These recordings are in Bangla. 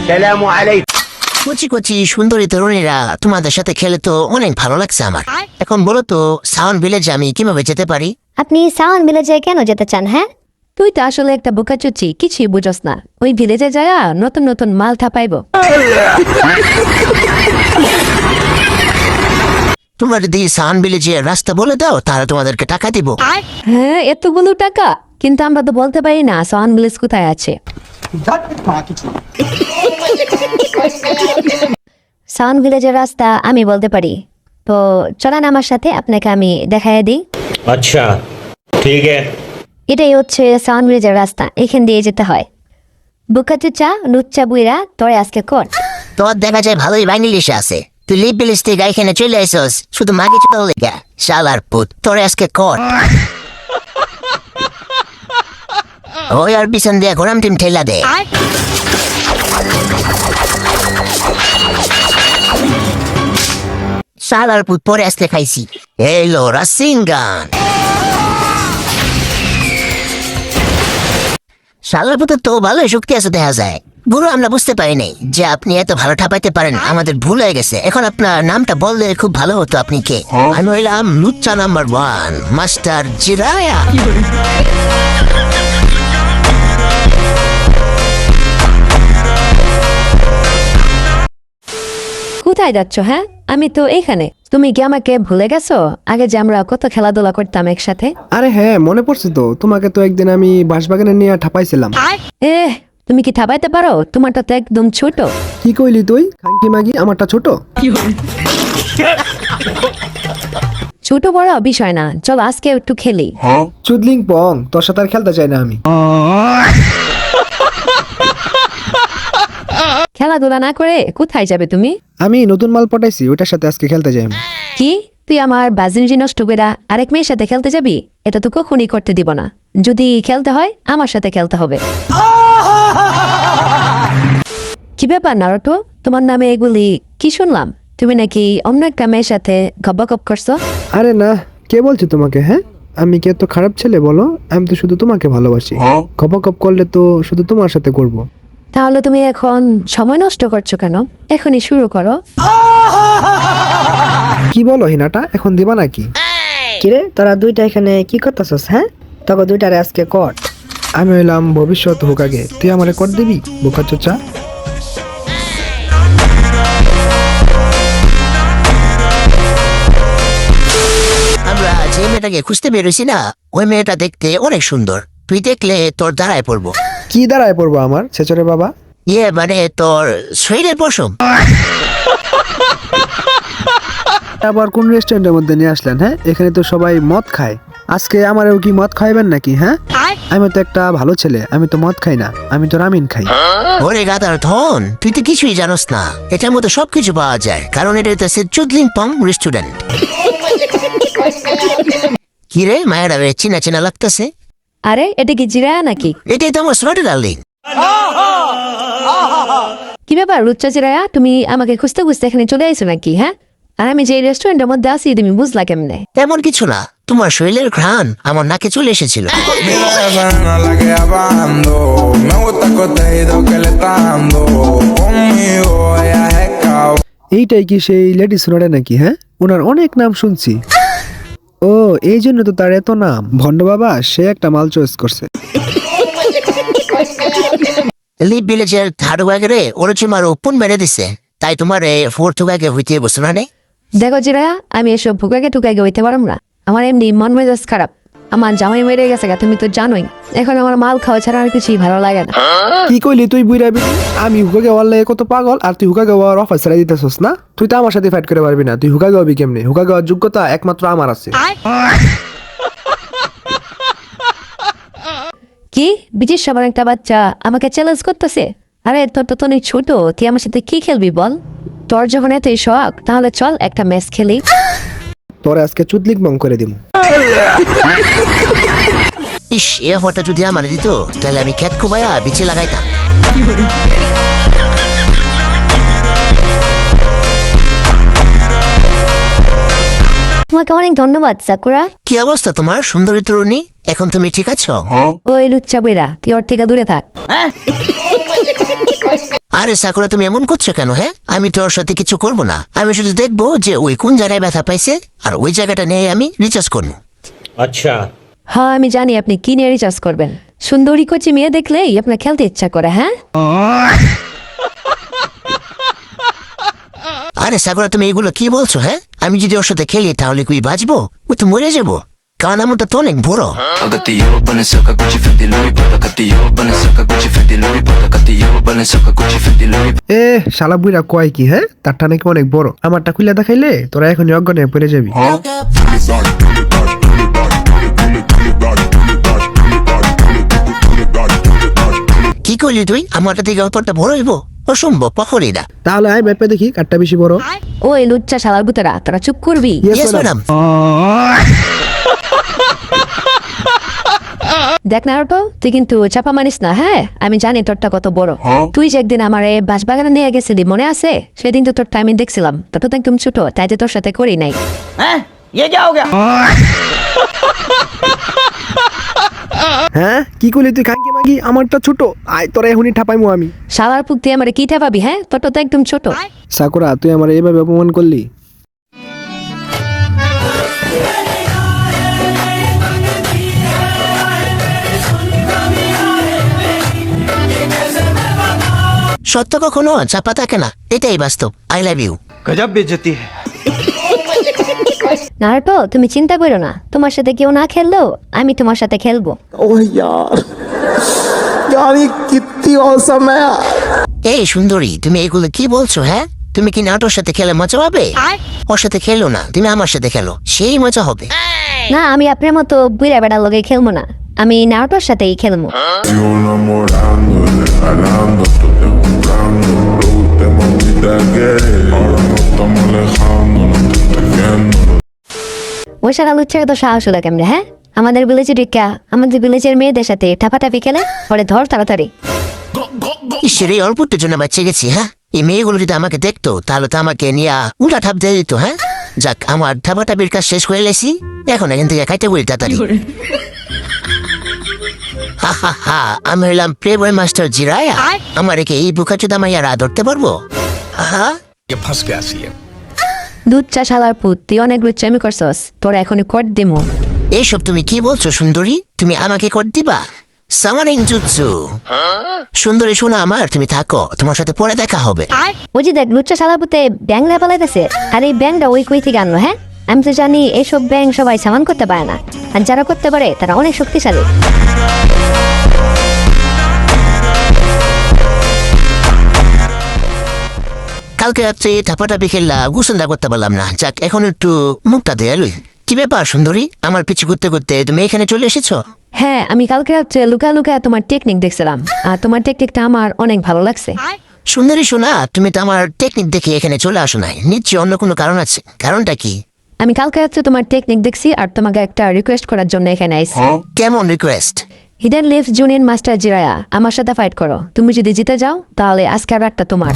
কচি কচি সুন্দরী তরুণীরা, তোমাদের সাথে খেলে তো অনেক ভালো লাগছে আমার। এখন বলো তো সাউন্ড ভিলেজে আমি কিভাবে যেতে পারি? আপনি সাউন্ড ভিলেজে কেন যেতে চান? হ্যাঁ, তুই তো আসলে একটা বোকাচুচি, কিছুই বুঝস না। ওই ভিলেজে যায় নতুন নতুন মাল ঠাপাইব। তোমরা যদি সাউন্ড ভিলেজে রাস্তা বলে দাও তাহলে তোমাদেরকে টাকা দিব। হ্যাঁ, এতগুলো টাকা? কিন্তু আমরা তো বলতে পারি না সাউন্ড ভিলেজ কোথায় আছে। সাউন্ড ভিলেজের রাস্তা আমি বলতে পারি। তো চলেন আমার সাথে, আপনাকে আমি দেখাই দিই। अच्छा ठीक है। এটাই হচ্ছে সাউন্ড ভিলেজের রাস্তা, এখান দিয়ে যেতে হয়। বুকাচুচা লুচ্চা বুইরা তোরে আজকে কর। তোর দেখা যায় ভালোই বাঙালিশে আছে। তুই লিপ ভিলেজ থেকে এখানে চলে আসস শুধু মাগে চলে লেগা। শালার পুত, তোরে আজকে কর। ওই আর পিছন দিয়ে ঘোরাম টিম ঠেলা দে। শালার পুত, পরে আজকে খাইছি। এলো রাসিঙ্গান। শালার পুতের তো ভালোই শক্তি আছে দেখা যায়। গুরু, আমরা বুঝতে পারি নাই যে আপনি এত ভালো ঠাপাইতে পারেন, আমাদের ভুল হয়ে গেছে। এখন আপনার নামটা বললে খুব ভালো হতো। আপনি কে? আমি হইলাম লুচ্চা নাম্বার 1 মাস্টার জিরায়া। কোথায় যাচ্ছ? হ্যাঁ, আমি তো এইখানে। তুমি কি আমাকে ভুলে গেছো? আগে যে আমরা কত খেলাধুলা করতাম একসাথে। আরে হ্যাঁ, মনে পড়ছে তো। তোমাকে তো একদিন আমি বাঁশবাগানে নিয়ে ঠাপাইছিলাম। তুমি কি ঠাপাইতে পারো? তোমারটা তো একদম ছোট। কি কইলি তুই? খাঙ্কি মাগি, আমারটা ছোট? ছোট বড় বিষয় না, চল আজকে একটু খেলি। চুদলিং পং, তোর সাথে আর খেলতে চাই না আমি। খেলাধুলা না করে কোথায় যাবে তুমি? আমি নতুন মাল পটাইছি, ওটার সাথে আজকে খেলতে যাই আমি। কি তুই আমার বাজিনজি নষ্ট করে আরেক মেয়ের সাথে খেলতে যাবি? এটা তো কখনই করতে দিব না। যদি খেলতে হয় আমার সাথে খেলতে হবে। কি ব্যাপার নারুটো, তোমার নামে এগুলি কি শুনলাম? তুমি নাকি অন্য একটা মেয়ের সাথে গপ্প করছো? আরে না, কে বলছে তোমাকে? হ্যাঁ, আমি কি এত খারাপ ছেলে বলো? আমি তো শুধু তোমাকে ভালোবাসি। গপ করলে তো শুধু তোমার সাথে করব। তাহলে তুমি এখন সময় নষ্ট করছো কেন? এখনই শুরু করো। কি বলো হিনাটা, এখন দিবা নাকি? কিরে তোরা দুইটা এখানে কি করতেছস? হ্যাঁ, তবে দুইটারে আজকে কর। আমি হইলাম ভবিষ্যৎ হোকাগে, তুই আমারে কর দিবি বোকা চোচা? আমরা যে মেয়েটাকে খুঁজতে বেরোছি না, ওই মেয়েটা দেখতে অনেক সুন্দর। তুই দেখলে তোর দাঁড়ায় পড়বো। কি দাঁড়ায় পড়বো আমার ছেচরে বাবা? মানে তোর শরীরের পশম। আবার কোন রেস্টুরেন্টের মধ্যে নিয়ে আসলেন? হ্যাঁ, এখানে তো সবাই মদ খায়। আজকে আমারও কি মদ খাইবেন নাকি? হ্যাঁ, আমি তো একটা ভালো ছেলে, আমি তো মদ খাই না, আমি তো রামিন খাই। ওরে গাদার ধন, তুই তো কিছুই জানোস না। এটার মধ্যে সবকিছু পাওয়া যায়, কারণ এটা হচ্ছে চুদলিং পং রেস্টুরেন্ট। কি রে মায়েরা, চিনা চিনা লাগতেছে। আরে এটা কি জিরায়া নাকি? এটাই তো আমার সোনাটা ডার্লিং। কি ব্যাপার লুচ্চা জিরায়া, তুমি আমাকে খুঁজতে খুঁজতে এখানে চলে আইছো নাকি? হ্যাঁ, আর আমি যে রেস্টুরেন্টের মধ্যে আছি তুমি বুঝলা কেমনে? তেমন কিছু না, তোমার শরীরের ঘ্রাণ আমার নাকে চলে এসেছিল। এইটাই কি সেই লেডি সোনাটা নাকি? হ্যাঁ, ওনার অনেক নাম শুনছি। ও, এই জন্য তো তার এত নাম। ভন্ড বাবা, সে একটা মাল চয়েস করছে। লিপ ভিলেজের থার্ড ওয়াগরে ওরচিমার ওপন মেরে দিছে, তাই তোমার ফোর্থ ওয়াগে হইতে বসে না। দেখো জিরায়া, আমি এসব ভুকাকে টুকাকে হইতে পারম না। আমার এমনি মন মেজাজ খারাপ। আমার জামাই মেরে গেছে গা, তুমি তো জানোই। এখন আমার মাল খাওয়া ছাড়া আর কিছুই ভালো লাগে না। কি কইলি তুই বুইরা বিটি? আমি হুকাগে ওয়ার লাগে কত পাগল, আর তুই হুকাগে ওয়ার অফার ছেড়ে দিতেছস না? তুই তো আমার সাথে ফাইট করে পারবি না। তুই হুকাগে হবি কেমনে? হুকাগে হওয়ার যোগ্যতা একমাত্র আমার আছে। কি বিচির সবার একটা বাচ্চা আমাকে চ্যালেঞ্জ করতেছে? আরে তোর তো অনেক ছোট, তুই আমার সাথে কি খেলবি বল? তোর যখন এতই শখ, তাহলে চল একটা ম্যাচ খেলি। তোরে আজকে চুদলিক বং করে দিমু। ইস, এ অফারটা যদি আমার দিত তাহলে আমি খেত খুবাইয়া বিচে লাগাইতাম। তোমাকে অনেক ধন্যবাদ সাকুরা। কি অবস্থা তোমার সুন্দরী তরুণী? এখন তুমি ঠিক আছো? ওই লুচ্চা বইরা, তুই ওর থেকে দূরে থাক। আরে সাকুরা তুমি এমন করছো কেন? হ্যাঁ, আমি তোর সাথে কিছু করব না, আমি শুধু দেখবো যে ওই কোন জায়গায় ব্যথা পাইছে আর ওই জায়গাটা নিয়ে আমি রিচার্জ করবো। अच्छा হ্যাঁ আমি জানি আপনি কি নিয়ে রিচার্জ করবেন। সুন্দরী কচি মেয়ে দেখলেই আপনার খেলতে ইচ্ছা করে। হ্যাঁ আরে সাকুরা তুমি এগুলো কি বলছো? হ্যাঁ, আমি যদি ওর সাথে খেলি তাহলে কি বাঁচবো? ও তো মরে যাবো, কারণ আমার তো অনেক বড়। Pagatiyo, Balenciaga, Gucci, Fendi, Louis, Pagatiyo, Balenciaga, Gucci, Fendi, Louis, Pagatiyo, Balenciaga, Gucci, Fendi, Louis. এ শালা বুইরা কয় কি? হ্যাঁ, তারটা নাকি অনেক বড়। আমারটা খুলে দেখাইলে তোরা এখনই অজ্ঞান হয়ে পড়ে যাবি। কি করলি তুই? আমারটা থেকে অপরটা বড় হইব? অসম্ভব, পকড়ি না। তাহলে আয় মেপে দেখি কারটা বেশি বড়। ওই লুচ্চা শালার বুতারা, তোরা চুপ করবি। Yes, madam. দেখ না তো, তুই কিন্তু চাপা মানিস না। হ্যাঁ আমি জানি তোরটা কত বড়। তুই যে একদিন আমার এই বাঁশবাগানে নিয়ে গেছিলি মনে আছে? সেদিন তো তোর টাইমিং দেখছিলাম, তোর তো একদম ছোট, তাই যে তোর সাথে করি নাই। হ্যাঁ, কি করলি তুই খাঙ্কি মাগি? আমারটা ছোট, আয় তোরা এখনই ঠাপাইমু আমি। শালার পুক তুই আমার কি ঠাপাবি? হ্যাঁ তোরটা তো একদম ছোট। সাকুরা তুই আমার এইভাবে অপমান করলি? সত্য কখনো চাপা থাকে না, এটাই বাস্তব। I love you. गजब बेइज्जती है। নারুটো তুমি চিন্তা করো না, তোমার সাথে কেউ না খেললেও আমি তোমার সাথে খেলবো। এই সুন্দরী, তুমি এগুলো কি বলছো? হ্যাঁ, তুমি কি নাটোর সাথে খেলে মজা পাবে? ওর সাথে খেলো না, তুমি আমার সাথে খেলো, সেই মজা হবে। না, আমি আপনার মতো বুড়া বেড়ার লগে খেলবো না, আমি নারুটোর সাথেই খেলবো। ওই শালা লুচ্চাকে তো সাহস হলো কেমনে? হ্যাঁ, আমাদের ভিলেজের আমাদের ভিলেজের মেয়েদের সাথে টাপাটাপি খেলে, পরে ধর তাড়াতাড়ি। ঈশ্বর, এই অল্পটার জন্য বাচ্চা গেছি। হ্যাঁ, এই মেয়েগুলো যদি আমাকে দেখতো তাহলে তো আমাকে নিয়ে উল্টা ঠাপ দিয়ে দিত। হ্যাঁ, যাক, আমার ঠাপাটাপির কাজ শেষ করে লেছি, এখন এখান থেকে খাইতে বলি তাড়াতাড়ি। হা হা হা, আমি হলাম প্লে বয় মাস্টার জিরায়া। আমার একে এই বুকাচুদা মাইয়ারা ধরতে পারবো? হ্যাঁ, দুধ চা শালার পুত, তুই অনেক লুচ্চামি করছস, তোর এখনই কর দিমু। এইসব তুমি কি বলছো সুন্দরী? তুমি আমাকে কর দিবা? সামারিং জুৎসু। সুন্দরী শোনা আমার, তুমি থাকো, তোমার সাথে পরে দেখা হবে। ওই যে দেখ, লুচ্চা শালা পুতে ব্যাং না পালাইতেছে, আর এই ব্যাংটা ওই কই থেকে আনলো? হ্যাঁ, আমি তো জানি এইসব ব্যাং সবাই সামান করতে পারে না, আর যারা করতে পারে তারা অনেক শক্তিশালী। কালকে রাত্রে ঠাপাটাপি খেললা, গুসন্দা করতে পারলাম না। যাক, এখন একটু মুখটা দেয়া লই। কি ব্যাপার সুন্দরী, আমার পিছু করতে করতে তুমি এখানে চলে এসেছো? হ্যাঁ আমি কালকে রাত্রে লুকা লুকা তোমার টেকনিক দেখছিলাম, আর তোমার টেকনিকটা আমার অনেক ভালো লাগছে। সুন্দরী শোনা, তুমি তো আমার টেকনিক দেখে এখানে চলে আসো নাই, নিশ্চয়ই অন্য কোনো কারণ আছে। কারণটা কি? আমি কালকে রাত্রে তোমার টেকনিক দেখছি, আর তোমাকে একটা রিকোয়েস্ট করার জন্য এখানে আইছি। কেমন request? Hidden leaves junior master Jiraiya, আমার সাথে ফাইট করো। তুমি যদি জিতে যাও তাহলে আজকে আর একটা তোমার।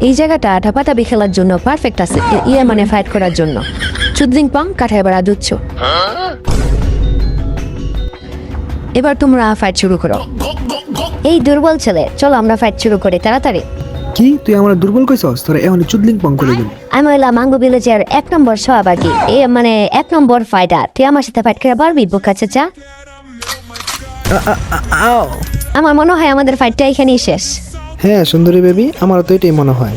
এই জায়গাটা ঠাপাটাপি খেলার জন্য পারফেক্ট আছে, ইয়ে মানে ফাইট করার জন্য। চুদলিং পং কাঠায় বেড়া দুচ্ছ। এবার তোমরা ফাইট শুরু করো। এই দুর্বল ছেলে, চলো আমরা ফাইট শুরু করি তাড়াতাড়ি। কি তুই আমার দুর্বল কইছস? তোরা এখন চুদলিং পং করে দিবি। আমি হইলাম মাঙ্গু ভিলেজের 1 নম্বর সহভাগী, এ মানে 1 নম্বর ফাইটার। তুই আমার সাথে ফাইট করে পারবি বোকা চাচা? আমার মনে হয় আমাদের ফাইটটা এখানেই শেষ। হ্যাঁ সুন্দরী বেবি, আমারও তো এটাই মনে হয়।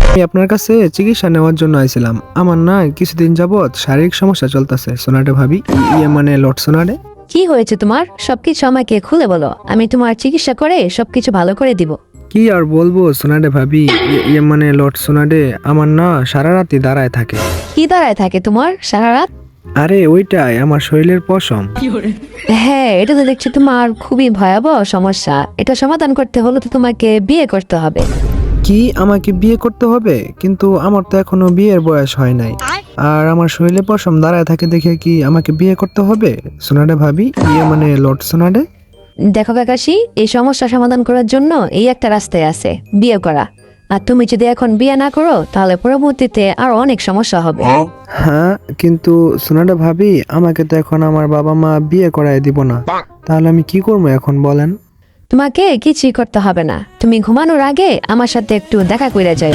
আমি আপনার কাছে চিকিৎসা নেওয়ার জন্য আইছিলাম। আমার না কিছুদিন যাবৎ শারীরিক সমস্যা চলতেছে সোনাডে ভাবি, ইয়ে মানে লট সোনাডে। কি হয়েছে তোমার? সবকিছু আমাকে খুলে বলো, আমি তোমার চিকিৎসা করে সবকিছু ভালো করে দিব। কি আর বলবো সোনাডে ভাবি, ইয়ে মানে লট সোনাডে, আমার না সারা রাতই দাঁড়ায় থাকে। কি দাঁড়ায় থাকে তোমার সারা রাত? আরে ওইটাই আমার শরীরের পশম। হ্যাঁ, এটা তো দেখছি তোমার খুবই ভয়াবহ সমস্যা। এটা সমাধান করতে হলে তো তোমাকে বিয়ে করতে হবে। কি আমাকে বিয়ে করতে হবে? কিন্তু আমার তো এখনো বিয়ের বয়স হয় নাই, আর আমার শরীরে পশম দাঁড়ায় থাকে দেখে কি আমাকে বিয়ে করতে হবে সোনাডে ভাবি, ইয়ে মানে লট সোনাডে? দেখো কাকাশি, এই সমস্যা সমাধান করার জন্য এই একটা রাস্তায় আছে, বিয়ে করা। আর তুমি যদি এখন বিয়ে না করো তাহলে পরবর্তীতে আর অনেক সমস্যা হবে। হ্যাঁ, কিন্তু সোনাটা ভাবি, আমাকে তো এখন আমার বাবা মা বিয়ে করায় দিব না, তাহলে আমি কি করবো এখন বলেন? তোমাকে কিছুই করতে হবে না, তুমি ঘুমানোর আগে আমার সাথে একটু দেখা করে যাও।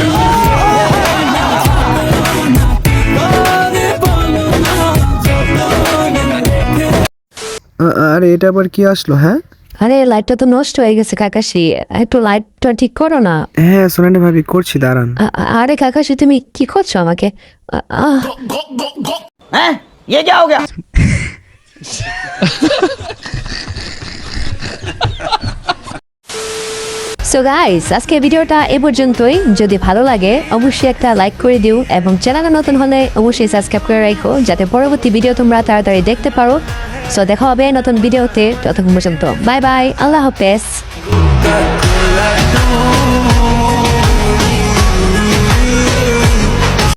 আরে এটা আবার কি আসলো? হ্যাঁ আরে লাইটটা তো নষ্ট হয়ে গেছে কাকাশি, একটু লাইটটা ঠিক করো না। হ্যাঁ সোনাটা ভাবি, করছি, দাঁড়ান। আরে কাকাশি তুমি কি করছো আমাকে? সো গাইস, আজকে ভিডিওটা এ পর্যন্তই। যদি ভালো লাগে অবশ্যই একটা লাইক করে দিও এবং চ্যানেলে নতুন হলে অবশ্যই সাবস্ক্রাইব করে রাখো যাতে পরবর্তী ভিডিও তোমরা তাড়াতাড়ি দেখতে পারো। সো দেখা হবে নতুন ভিডিওতে, ততক্ষণ পর্যন্ত বাই বাই, আল্লাহ হাফেজ।